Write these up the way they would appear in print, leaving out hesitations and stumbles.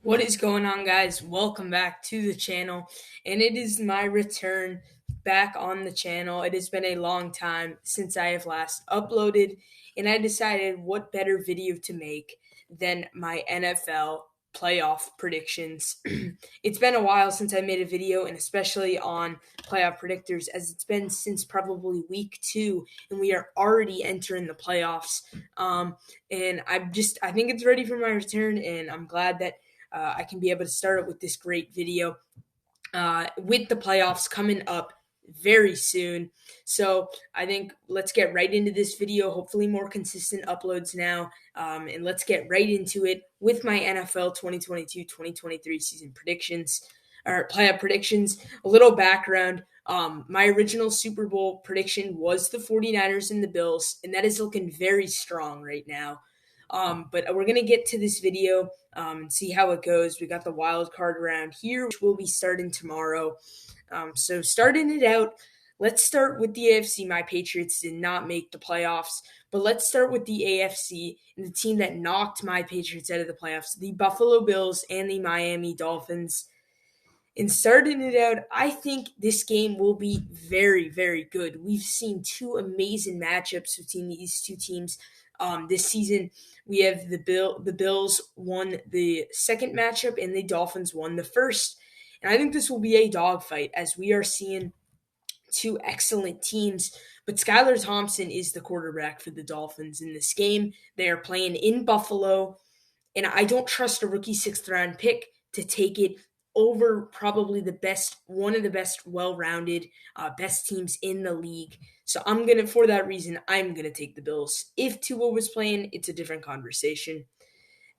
What is going on, guys? Welcome back to the channel, and it is my return back on the channel. It has been a long time since I have last uploaded, and I decided what better video to make than my NFL playoff predictions. It's been a while since I made a video, and especially on playoff predictors, as it's been since probably week 2, and we are already entering the playoffs. And I think it's ready for my return, and I'm glad that I can be able to start it with this great video with the playoffs coming up very soon. So I think let's get right into this video. Hopefully, more consistent uploads now. And let's get right into it with my NFL 2022-2023 season predictions or playoff predictions. A little background. My original Super Bowl prediction was the 49ers and the Bills, and that is looking very strong right now. But we're going to get to this video and see how it goes. We got the wild card round here, which will be starting tomorrow. So starting it out, let's start with the AFC. My Patriots did not make the playoffs, but let's start with the AFC and the team that knocked my Patriots out of the playoffs, the Buffalo Bills and the Miami Dolphins. And starting it out, I think this game will be very, very good. We've seen two amazing matchups between these two teams this season. We have the Bills won the second matchup, and the Dolphins won the first. And I think this will be a dogfight as we are seeing two excellent teams. But Skylar Thompson is the quarterback for the Dolphins in this game. They are playing in Buffalo, and I don't trust a rookie sixth round pick to take it over probably one of the best well-rounded, best teams in the league. So for that reason, I'm gonna take the Bills. If Tua was playing, it's a different conversation.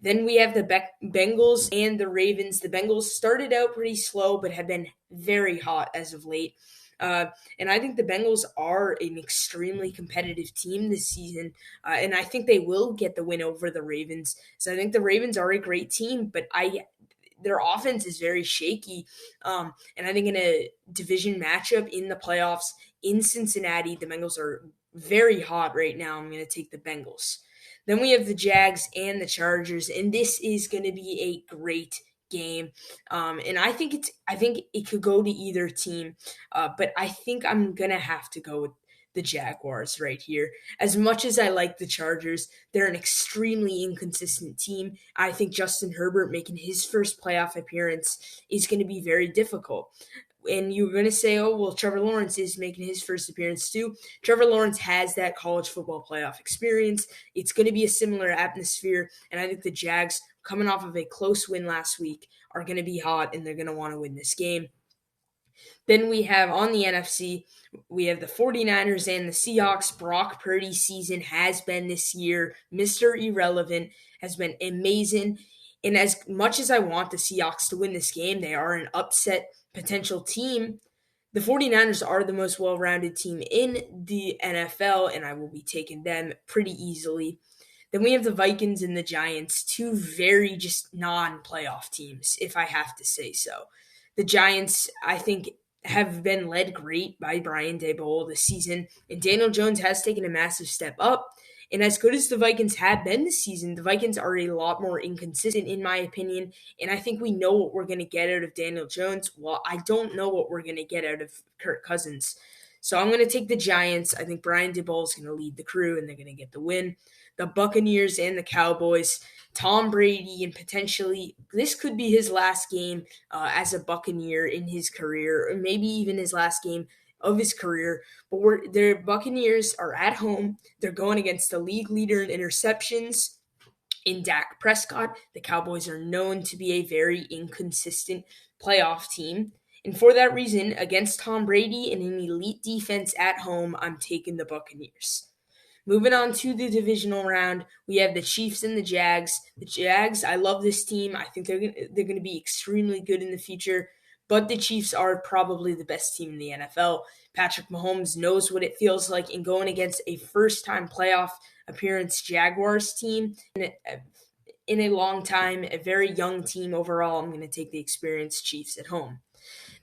Then we have the Bengals and the Ravens. The Bengals started out pretty slow, but have been very hot as of late. And I think the Bengals are an extremely competitive team this season, and I think they will get the win over the Ravens. So I think the Ravens are a great team, but their offense is very shaky. And I think in a division matchup in the playoffs in Cincinnati, the Bengals are very hot right now. I'm going to take the Bengals. Then we have the Jags and the Chargers, and this is going to be a great game. And I think it could go to either team, but I think I'm gonna have to go with the Jaguars right here. As much as I like the Chargers, they're an extremely inconsistent team. I think Justin Herbert making his first playoff appearance is going to be very difficult. And you're going to say, oh, well, Trevor Lawrence is making his first appearance too. Trevor Lawrence has that college football playoff experience. It's going to be a similar atmosphere. And I think the Jags, coming off of a close win last week, are going to be hot and they're going to want to win this game. Then we have on the NFC, we have the 49ers and the Seahawks. Brock Purdy's season has been this year. Mr. Irrelevant has been amazing. And as much as I want the Seahawks to win this game, they are an upset potential team. The 49ers are the most well rounded team in the NFL, and I will be taking them pretty easily. Then we have the Vikings and the Giants, two very just non playoff teams, if I have to say so. The Giants, I think, have been led great by Brian Daboll this season, and Daniel Jones has taken a massive step up. And as good as the Vikings have been this season, the Vikings are a lot more inconsistent, in my opinion. And I think we know what we're going to get out of Daniel Jones. Well, I don't know what we're going to get out of Kirk Cousins. So I'm going to take the Giants. I think Brian Daboll is going to lead the crew, and they're going to get the win. The Buccaneers and the Cowboys. Tom Brady, and potentially this could be his last game as a Buccaneer in his career, or maybe even his last game of his career. But their Buccaneers are at home. They're going against the league leader in interceptions in Dak Prescott. The Cowboys are known to be a very inconsistent playoff team. And for that reason, against Tom Brady and an elite defense at home, I'm taking the Buccaneers. Moving on to the divisional round, we have the Chiefs and the Jags. The Jags, I love this team. I think they're going to be extremely good in the future, but the Chiefs are probably the best team in the NFL. Patrick Mahomes knows what it feels like in going against a first-time playoff appearance Jaguars team in a long time, a very young team overall. I'm going to take the experienced Chiefs at home.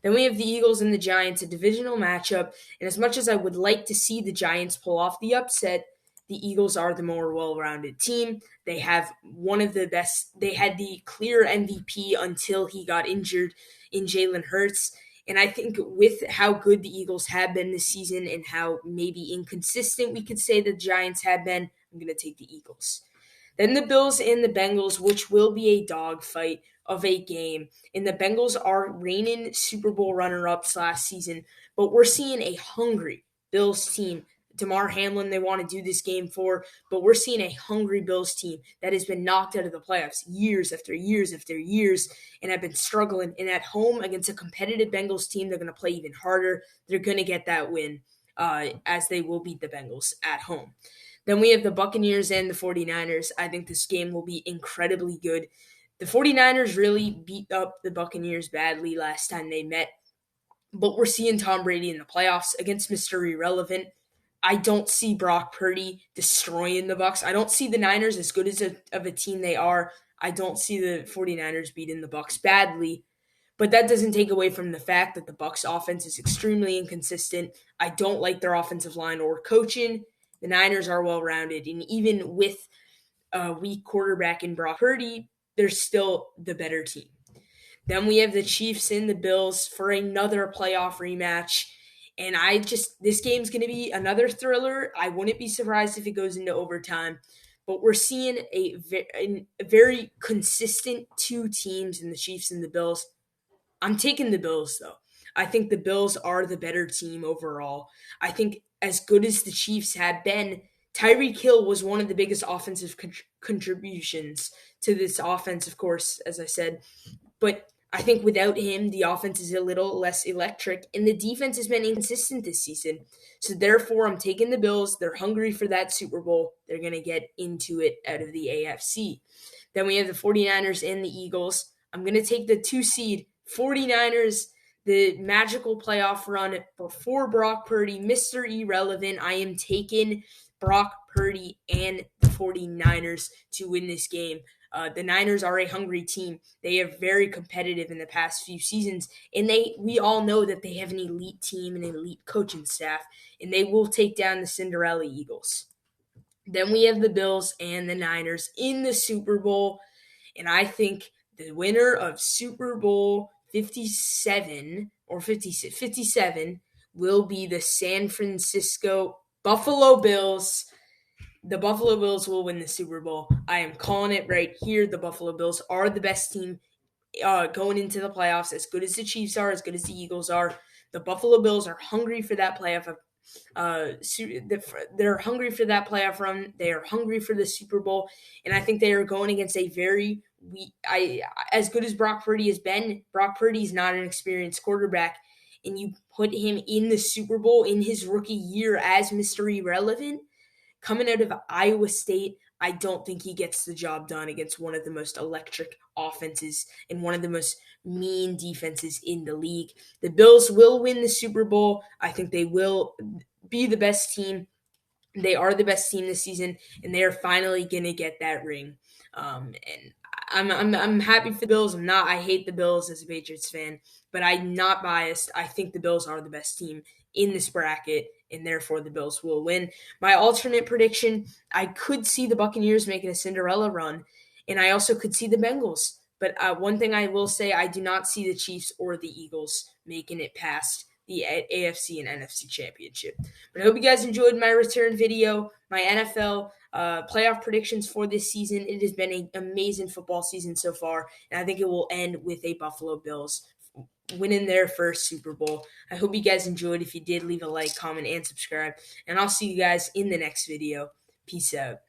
Then we have the Eagles and the Giants, a divisional matchup. And as much as I would like to see the Giants pull off the upset, the Eagles are the more well-rounded team. They have one of the best. They had the clear MVP until he got injured in Jalen Hurts. And I think with how good the Eagles have been this season and how maybe inconsistent we could say the Giants have been, I'm going to take the Eagles. Then the Bills and the Bengals, which will be a dogfight of a game. And the Bengals are reigning Super Bowl runner-ups last season, but we're seeing a hungry Bills team. Damar Hamlin, they want to do this game for, but we're seeing a hungry Bills team that has been knocked out of the playoffs years after years after years and have been struggling. And at home against a competitive Bengals team, they're going to play even harder. They're going to get that win as they will beat the Bengals at home. Then we have the Buccaneers and the 49ers. I think this game will be incredibly good. The 49ers really beat up the Buccaneers badly last time they met, but we're seeing Tom Brady in the playoffs against Mr. Irrelevant. I don't see Brock Purdy destroying the Bucs. I don't see the Niners as good as of a team they are. I don't see the 49ers beating the Bucs badly, but that doesn't take away from the fact that the Bucs offense is extremely inconsistent. I don't like their offensive line or coaching. The Niners are well-rounded, and even with a weak quarterback in Brock Purdy, they're still the better team. Then we have the Chiefs and the Bills for another playoff rematch. And this game's going to be another thriller. I wouldn't be surprised if it goes into overtime. But we're seeing a very consistent two teams in the Chiefs and the Bills. I'm taking the Bills, though. I think the Bills are the better team overall. I think as good as the Chiefs have been, Tyreek Hill was one of the biggest offensive contributions to this offense, of course, as I said. But I think without him, the offense is a little less electric, and the defense has been inconsistent this season. So therefore, I'm taking the Bills. They're hungry for that Super Bowl. They're going to get into it out of the AFC. Then we have the 49ers and the Eagles. I'm going to take the 2 seed 49ers, the magical playoff run before Brock Purdy, Mr. Irrelevant. I am taking Brock Purdy and the 49ers to win this game. The Niners are a hungry team. They are very competitive in the past few seasons, and we all know that they have an elite team and an elite coaching staff, and they will take down the Cinderella Eagles. Then we have the Bills and the Niners in the Super Bowl, and I think the winner of Super Bowl 57 or 57 will be the San Francisco Buffalo Bills. The Buffalo Bills will win the Super Bowl. I am calling it right here. The Buffalo Bills are the best team going into the playoffs, as good as the Chiefs are, as good as the Eagles are. The Buffalo Bills are hungry for that playoff. They're hungry for that playoff run. They are hungry for the Super Bowl, and I think they are going against a very weak. As good as Brock Purdy has been, Brock Purdy is not an experienced quarterback, and you put him in the Super Bowl in his rookie year as Mr. Irrelevant. Coming out of Iowa State, I don't think he gets the job done against one of the most electric offenses and one of the most mean defenses in the league. The Bills will win the Super Bowl. I think they will be the best team. They are the best team this season, and they are finally going to get that ring. And I'm happy for the Bills. I hate the Bills as a Patriots fan, but I'm not biased. I think the Bills are the best team in this bracket, and therefore the Bills will win. My alternate prediction, I could see the Buccaneers making a Cinderella run, and I also could see the Bengals. But one thing I will say, I do not see the Chiefs or the Eagles making it past the AFC and NFC championship. But I hope you guys enjoyed my return video, my NFL playoff predictions for this season. It has been an amazing football season so far, and I think it will end with a Buffalo Bills winning their first Super Bowl. I hope you guys enjoyed. If you did, leave a like, comment, and subscribe. And I'll see you guys in the next video. Peace out.